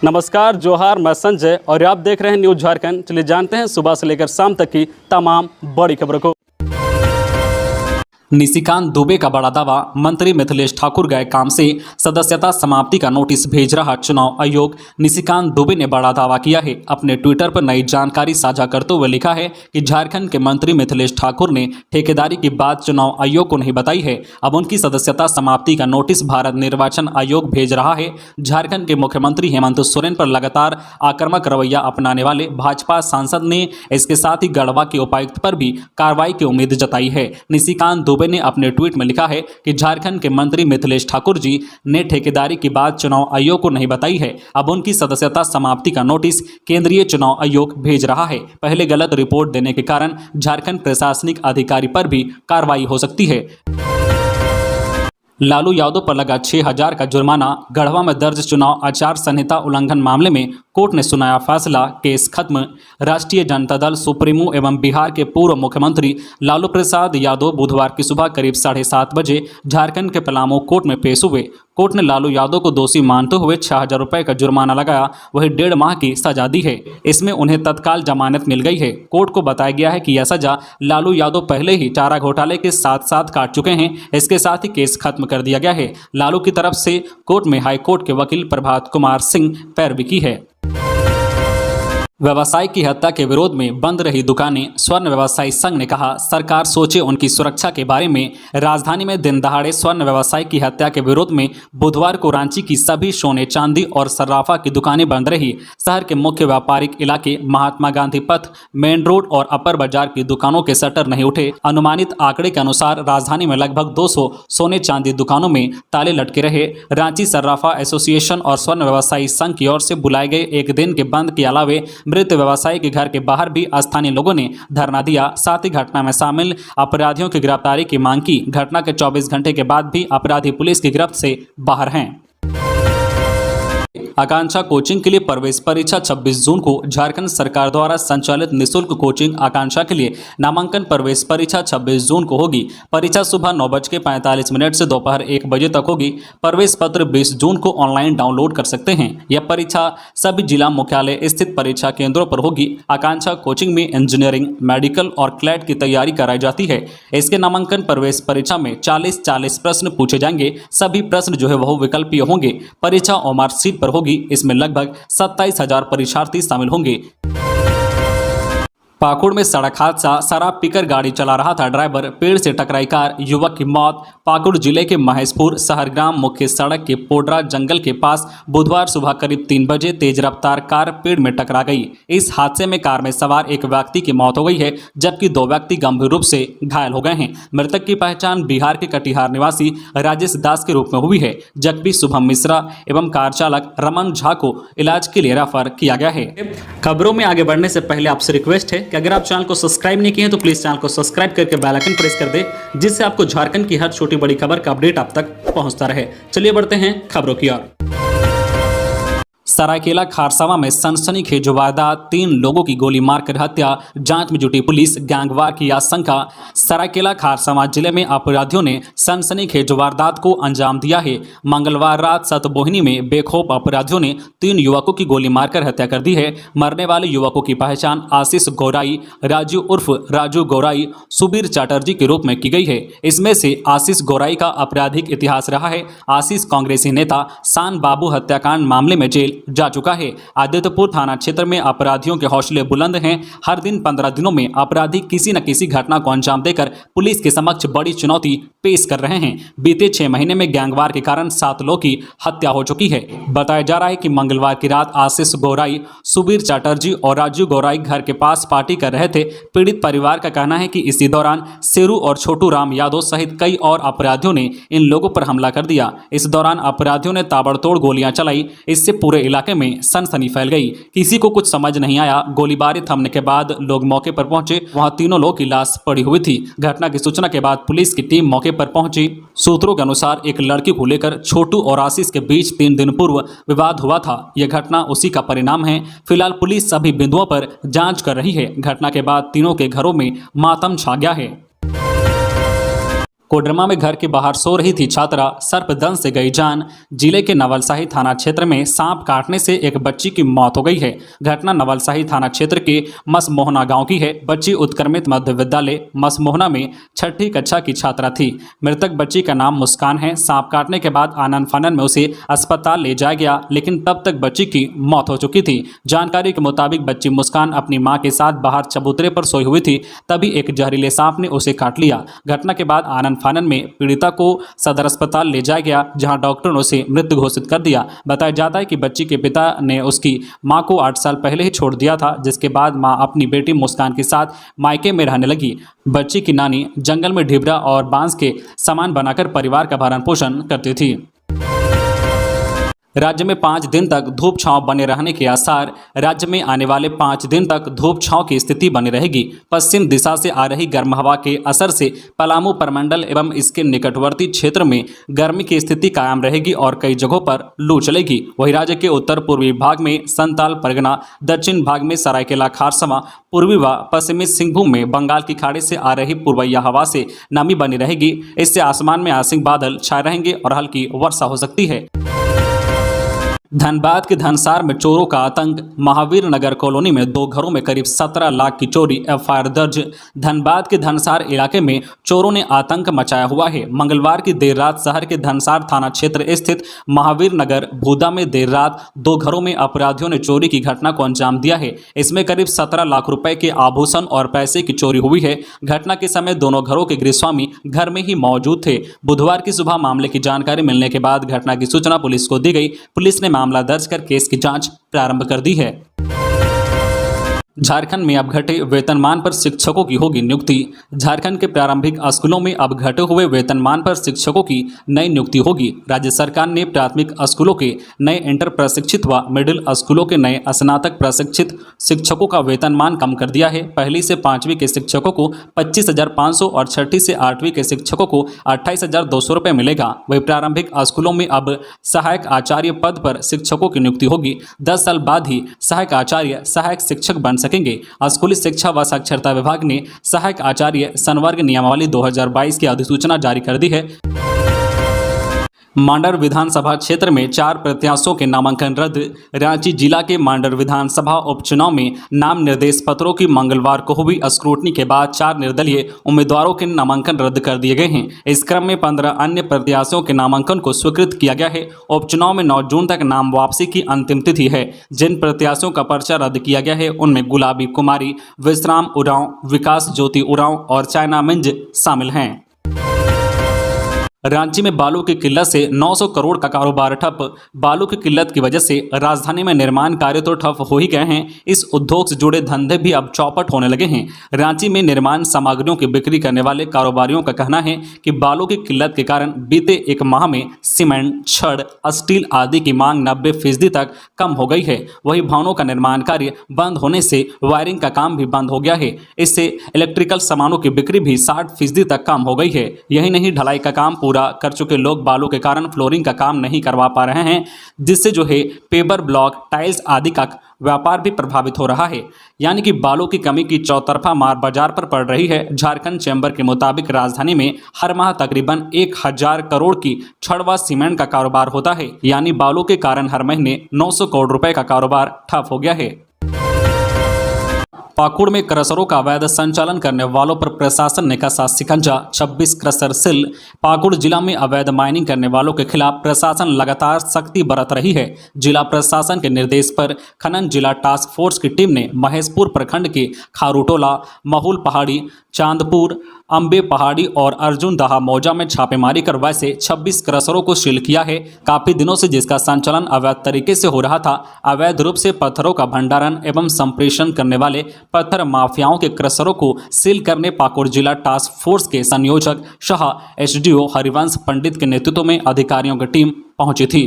नमस्कार, जोहार, मैं संजय और आप देख रहे हैं न्यूज झारखंड। चलिए जानते हैं सुबह से लेकर शाम तक की तमाम बड़ी खबरों को। निशिकांत दुबे का बड़ा दावा, मंत्री मिथिलेश ठाकुर गए काम से सदस्यता समाप्ति का नोटिस भेज रहा चुनाव आयोग। निशिकांत दुबे ने बड़ा दावा किया है। अपने ट्विटर पर नई जानकारी साझा करते हुए लिखा है कि झारखंड के मंत्री मिथिलेश ठाकुर ने ठेकेदारी की बात चुनाव आयोग को नहीं बताई है। अब उनकी सदस्यता समाप्ति का नोटिस भारत निर्वाचन आयोग भेज रहा है। झारखंड के मुख्यमंत्री हेमंत सोरेन पर लगातार आक्रामक रवैया अपनाने वाले भाजपा सांसद ने इसके साथ ही गढ़वा के उपायुक्त पर भी कार्रवाई की उम्मीद जताई है। निशिकांत दुबे ने अपने ट्वीट में लिखा है कि झारखंड के मंत्री मिथिलेश ठाकुर जी ने ठेकेदारी की बात चुनाव आयोग को नहीं बताई है। अब उनकी सदस्यता समाप्ति का नोटिस केंद्रीय चुनाव आयोग भेज रहा है। पहले गलत रिपोर्ट देने के कारण झारखंड प्रशासनिक अधिकारी पर भी कार्रवाई हो सकती है। लालू यादव पर लगा 6,000 का जुर्माना। गढ़वा में दर्ज चुनाव आचार संहिता उल्लंघन मामले में कोर्ट ने सुनाया फैसला, केस खत्म। राष्ट्रीय जनता दल सुप्रीमो एवं बिहार के पूर्व मुख्यमंत्री लालू प्रसाद यादव बुधवार की सुबह करीब 7:30 बजे झारखंड के पलामू कोर्ट में पेश हुए। कोर्ट ने लालू यादव को दोषी मानते हुए 6,000 रुपये का जुर्माना लगाया, वही 1.5 माह की सजा दी है। इसमें उन्हें तत्काल जमानत मिल गई है। कोर्ट को बताया गया है कि यह सजा लालू यादव पहले ही चारा घोटाले के साथ साथ काट चुके हैं। इसके साथ ही केस खत्म कर दिया गया है। लालू की तरफ से कोर्ट में हाईकोर्ट के वकील प्रभात कुमार सिंह पैरवी की है। व्यवसायी की हत्या के विरोध में बंद रही दुकानें। स्वर्ण व्यवसायी संघ ने कहा, सरकार सोचे उनकी सुरक्षा के बारे में। राजधानी में दिन दहाड़े स्वर्ण व्यवसायी की हत्या के विरोध में बुधवार को रांची की सभी सोने चांदी और सर्राफा की दुकानें बंद रही। शहर के मुख्य व्यापारिक इलाके महात्मा गांधी पथ, मेन रोड और अपर बाजार की दुकानों के शटर नहीं उठे। अनुमानित आंकड़े के अनुसार राजधानी में लगभग 200 सोने चांदी दुकानों में ताले लटके रहे। रांची सर्राफा एसोसिएशन और स्वर्ण व्यवसायी संघ की ओर से बुलाए गए एक दिन के बंद के अलावे मृत व्यवसायी के घर के बाहर भी स्थानीय लोगों ने धरना दिया। साथ ही घटना में शामिल अपराधियों की गिरफ्तारी की मांग की। घटना के 24 घंटे के बाद भी अपराधी पुलिस की गिरफ्त से बाहर हैं। आकांक्षा कोचिंग के लिए प्रवेश परीक्षा 26 जून को। झारखंड सरकार द्वारा संचालित निःशुल्क कोचिंग आकांक्षा के लिए नामांकन प्रवेश परीक्षा 26 जून को होगी। परीक्षा सुबह 9:45 से दोपहर 1 बजे तक होगी। प्रवेश पत्र 20 जून को ऑनलाइन डाउनलोड कर सकते हैं। यह परीक्षा सभी जिला मुख्यालय स्थित परीक्षा केंद्रों पर होगी। आकांक्षा कोचिंग में इंजीनियरिंग, मेडिकल और क्लैट की तैयारी कराई जाती है। इसके नामांकन प्रवेश परीक्षा में 40 प्रश्न पूछे जाएंगे। सभी प्रश्न जो है वह विकल्पीय होंगे। परीक्षा ओमार सीट पर होगी। इसमें लगभग 27,000 परीक्षार्थी शामिल होंगे। पाकुड़ में सड़क हादसा, शराब पीकर गाड़ी चला रहा था ड्राइवर, पेड़ से टकराई कार, युवक की मौत। पाकुड़ जिले के महेशपुर शहरग्राम मुख्य सड़क के पोडरा जंगल के पास बुधवार सुबह करीब 3 बजे तेज रफ्तार कार पेड़ में टकरा गई। इस हादसे में कार में सवार एक व्यक्ति की मौत हो गई है, जबकि 2 व्यक्ति गंभीर रूप से घायल हो गए हैं। मृतक की पहचान बिहार के कटिहार निवासी राजेश दास के रूप में हुई है, जबकि शुभम मिश्रा एवं कार चालक रमन झा को इलाज के लिए रेफर किया गया है। खबरों में आगे बढ़ने से पहले आपसे रिक्वेस्ट है कि अगर आप चैनल को सब्सक्राइब नहीं किए हैं तो प्लीज चैनल को सब्सक्राइब करके बेल आइकन प्रेस कर दे, जिससे आपको झारखंड की हर छोटी बड़ी खबर का अपडेट आप तक पहुंचता रहे। चलिए बढ़ते हैं खबरों की ओर। सरायकेला खारसावा में सनसनीखेज वारदात, 3 लोगों की गोली मारकर हत्या, जांच में जुटी पुलिस, गैंगवार की आशंका। सरायकेला खारसावा जिले में अपराधियों ने सनसनीखेज वारदात को अंजाम दिया है। मंगलवार रात सतबोहिनी में बेखौफ अपराधियों ने 3 युवकों की गोली मारकर हत्या कर दी है। मरने वाले युवकों की पहचान आशीष गौराई, राजू उर्फ राजू गौराई, सुबीर चैटर्जी के रूप में की गई है। इसमें से आशीष गौराई का आपराधिक इतिहास रहा है। आशीष कांग्रेसी नेता शान बाबू हत्याकांड मामले में जेल जा चुका है। आदित्यपुर थाना क्षेत्र में अपराधियों के हौसले बुलंद हैं। हर दिन 15 दिनों में अपराधी किसी न किसी घटना को अंजाम देकर पुलिस के समक्ष बड़ी चुनौती पेश कर रहे हैं। बीते 6 महीने में गैंगवार के कारण 7 लोगों की हत्या हो चुकी है। बताया जा रहा है कि मंगलवार की रात आशीष गौराई, सुबीर चैटर्जी और राजू गौराई घर के पास पार्टी कर रहे थे। पीड़ित परिवार का कहना है कि इसी दौरान शेरू और छोटू राम यादव सहित कई और अपराधियों ने इन लोगों पर हमला कर दिया। इस दौरान अपराधियों ने ताबड़तोड़ गोलियां चलाई। इससे पूरे इलाके में सनसनी फैल गई। किसी को कुछ समझ नहीं आया। गोलीबारी थमने के बाद लोग मौके पर पहुंचे। वहां 3 लोगों की लाश पड़ी हुई थी। घटना की सूचना के बाद पुलिस की टीम मौके पर पहुंची। सूत्रों के अनुसार एक लड़की को लेकर छोटू और आशीष के बीच 3 दिन पूर्व विवाद हुआ था। यह घटना उसी का परिणाम है। फिलहाल पुलिस सभी बिंदुओं पर जांच कर रही है। घटना के बाद तीनों के घरों में मातम छा गया है। कोडरमा में घर के बाहर सो रही थी छात्रा, सर्पदंश से गई जान। जिले के नवलसाही थाना क्षेत्र में सांप काटने से एक बच्ची की मौत हो गई है। घटना नवलसाही थाना क्षेत्र के मसमोहना गांव की है। बच्ची उत्क्रमित मध्य विद्यालय मसमोहना में 6ठी कक्षा की छात्रा थी। मृतक बच्ची का नाम मुस्कान है। सांप काटने के बाद आनन फानन में उसे अस्पताल ले जाया गया, लेकिन तब तक बच्ची की मौत हो चुकी थी। जानकारी के मुताबिक बच्ची मुस्कान अपनी मां के साथ बाहर चबूतरे पर सोई हुई थी, तभी एक जहरीले सांप ने उसे काट लिया। घटना के बाद आनन फानन में पीड़िता को सदर अस्पताल ले जाया गया, जहां डॉक्टरों ने उसे मृत घोषित कर दिया। बताया जाता है कि बच्ची के पिता ने उसकी मां को 8 साल पहले ही छोड़ दिया था, जिसके बाद मां अपनी बेटी मुस्कान के साथ मायके में रहने लगी। बच्ची की नानी जंगल में ढिबरा और बांस के सामान बनाकर परिवार का भरण पोषण करती थी। राज्य में 5 दिन तक धूप छांव बने रहने के आसार। राज्य में आने वाले 5 दिन तक धूप छांव की स्थिति बनी रहेगी। पश्चिम दिशा से आ रही गर्म हवा के असर से पलामू प्रमंडल एवं इसके निकटवर्ती क्षेत्र में गर्मी की स्थिति कायम रहेगी और कई जगहों पर लू चलेगी। वहीं राज्य के उत्तर पूर्वी भाग में संताल परगना, दक्षिण भाग में सरायकेला खारसमा, पूर्वी व पश्चिमी सिंहभूम में बंगाल की खाड़ी से आ रही पूर्वैया हवा से नमी बनी रहेगी। इससे आसमान में आंशिक बादल छाए रहेंगे और हल्की वर्षा हो सकती है। धनबाद के धनसार में चोरों का आतंक। महावीर नगर कॉलोनी में 2 घरों में करीब 17 लाख की चोरी, एफआईआर दर्ज। धनबाद के धनसार इलाके में चोरों ने आतंक मचाया हुआ है। मंगलवार की देर रात शहर के धनसार थाना क्षेत्र स्थित महावीर नगर भूदा में देर रात 2 घरों में अपराधियों ने चोरी की घटना को अंजाम दिया है। इसमें करीब 17 लाख रुपए के आभूषण और पैसे की चोरी हुई है। घटना के समय दोनों घरों के गृहस्वामी घर में ही मौजूद थे। बुधवार की सुबह मामले की जानकारी मिलने के बाद घटना की सूचना पुलिस को दी गई। पुलिस ने मामला दर्ज कर केस की जांच प्रारंभ कर दी है। झारखंड में अब घटे वेतनमान पर शिक्षकों की होगी नियुक्ति। झारखंड के प्रारंभिक स्कूलों में अब घटे हुए वेतनमान पर शिक्षकों की नई नियुक्ति होगी। राज्य सरकार ने प्राथमिक स्कूलों के नए इंटर प्रशिक्षित व मिडिल स्कूलों के नए स्नातक प्रशिक्षित शिक्षकों का वेतनमान कम कर दिया है। पहली से 5वीं के शिक्षकों को 25,500 और 6ठी से 8वीं के शिक्षकों को 28,200 रुपये मिलेगा। वही प्रारंभिक स्कूलों में अब सहायक आचार्य पद पर शिक्षकों की नियुक्ति होगी। 10 साल बाद ही सहायक आचार्य सहायक शिक्षक बन सकेंगे। स्कूली शिक्षा व साक्षरता विभाग ने सहायक आचार्य संवर्ग नियमावली 2022 की अधिसूचना जारी कर दी है। मांडर विधानसभा क्षेत्र में 4 प्रत्याशियों के नामांकन रद्द। रांची जिला के मांडर विधानसभा उपचुनाव में नाम निर्देश पत्रों की मंगलवार को हुई स्क्रूटनी के बाद 4 निर्दलीय उम्मीदवारों के नामांकन रद्द कर दिए गए हैं। इस क्रम में 15 अन्य प्रत्याशियों के नामांकन को स्वीकृत किया गया है। उपचुनाव में 9 जून तक नाम वापसी की अंतिम तिथि है। जिन प्रत्याशियों का पर्चा रद्द किया गया है उनमें गुलाबी कुमारी, विश्राम उरांव, विकास ज्योति उरांव और चाइना मिंज शामिल हैं। रांची में बालू की किल्लत से 900 करोड़ का कारोबार ठप। बालू की किल्लत की वजह से राजधानी में निर्माण कार्य तो ठप हो ही गए हैं, इस उद्योग से जुड़े धंधे भी अब चौपट होने लगे हैं। रांची में निर्माण सामग्रियों की बिक्री करने वाले कारोबारियों का कहना है कि बालू की किल्लत के कारण बीते 1 माह में सीमेंट, छड़, स्टील आदि की मांग 90% तक कम हो गई है। वहीं भवनों का निर्माण कार्य बंद होने से वायरिंग का काम भी बंद हो गया है। इससे इलेक्ट्रिकल सामानों की बिक्री भी 60% तक कम हो गई है। यही नहीं, ढलाई का काम पूरा कर चुके लोग बालू के कारण फ्लोरिंग का काम नहीं करवा पा रहे हैं, जिससे जो है पेपर ब्लॉक, टाइल्स आदि का व्यापार भी प्रभावित हो रहा है। यानी कि बालू की कमी की चौतरफा मार बाजार पर पड़ रही है। झारखंड चैम्बर के मुताबिक राजधानी में हर माह तकरीबन 1000 करोड़ की छड़ व सीमेंट का कारोबार होता है। यानी बालू के कारण हर महीने 900 करोड़ रुपए का कारोबार ठप हो गया है। पाकुड़ में क्रशरों का अवैध संचालन करने वालों पर प्रशासन ने कसा शिकंजा, 26 क्रशर सील। पाकुड़ जिला में अवैध माइनिंग करने वालों के खिलाफ प्रशासन लगातार सख्ती बरत रही है। जिला प्रशासन के निर्देश पर खनन जिला टास्क फोर्स की टीम ने महेशपुर प्रखंड के खारूटोला, महुल पहाड़ी, चांदपुर, अंबे पहाड़ी और अर्जुन दहा मौजा में छापेमारी कर वैसे 26 क्रशरों को सील किया है। काफी दिनों से जिसका संचालन अवैध तरीके से हो रहा था। अवैध रूप से पत्थरों का भंडारण एवं संप्रेषण करने वाले पत्थर माफियाओं के क्रशरों को सील करने पाकुड़ जिला टास्क फोर्स के संयोजक शाह एसडीओ हरिवंश पंडित के नेतृत्व में अधिकारियों की टीम पहुंची थी।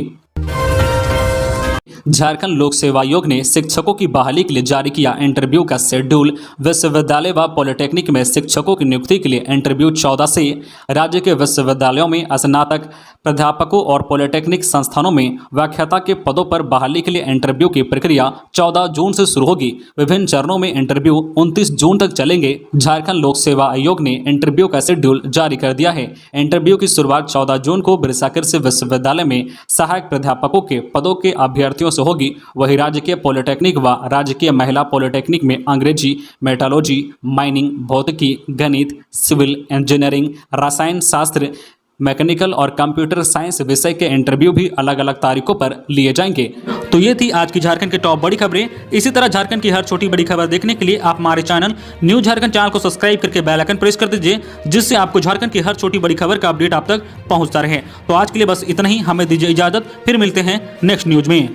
झारखंड लोक सेवा आयोग ने शिक्षकों की बहाली के लिए जारी किया इंटरव्यू का शेड्यूल। विश्वविद्यालय व पॉलिटेक्निक में शिक्षकों की नियुक्ति के लिए इंटरव्यू 14 से। राज्य के विश्वविद्यालयों में स्नातक प्राध्यापकों और पॉलिटेक्निक संस्थानों में व्याख्याता के पदों पर बहाली के लिए इंटरव्यू की प्रक्रिया 14 जून से शुरू होगी। विभिन्न चरणों में इंटरव्यू 29 जून तक चलेंगे। झारखंड लोक सेवा आयोग ने इंटरव्यू का शेड्यूल जारी कर दिया है। इंटरव्यू की शुरुआत 14 जून को बिरसाकृषि विश्वविद्यालय में सहायक प्राध्यापकों के पदों के अभ्यर्थियों से होगी। वहीं राजकीय पॉलिटेक्निक व राजकीय महिला पॉलिटेक्निक में अंग्रेजी, मेटालॉजी, माइनिंग, भौतिकी, गणित, सिविल इंजीनियरिंग, रसायन शास्त्र, मैकेनिकल और कंप्यूटर साइंस विषय के इंटरव्यू भी अलग अलग तारीखों पर लिए जाएंगे। तो ये थी आज की झारखंड के टॉप बड़ी खबरें। इसी तरह झारखंड की हर छोटी बड़ी खबर देखने के लिए आप हमारे चैनल न्यूज झारखंड चैनल को सब्सक्राइब करके बेल आइकन प्रेस कर दीजिए, जिससे आपको झारखंड की हर छोटी बड़ी खबर का अपडेट आप तक पहुंचता रहे। तो आज के लिए बस इतना ही, हमें दीजिए इजाजत, फिर मिलते हैं नेक्स्ट न्यूज में।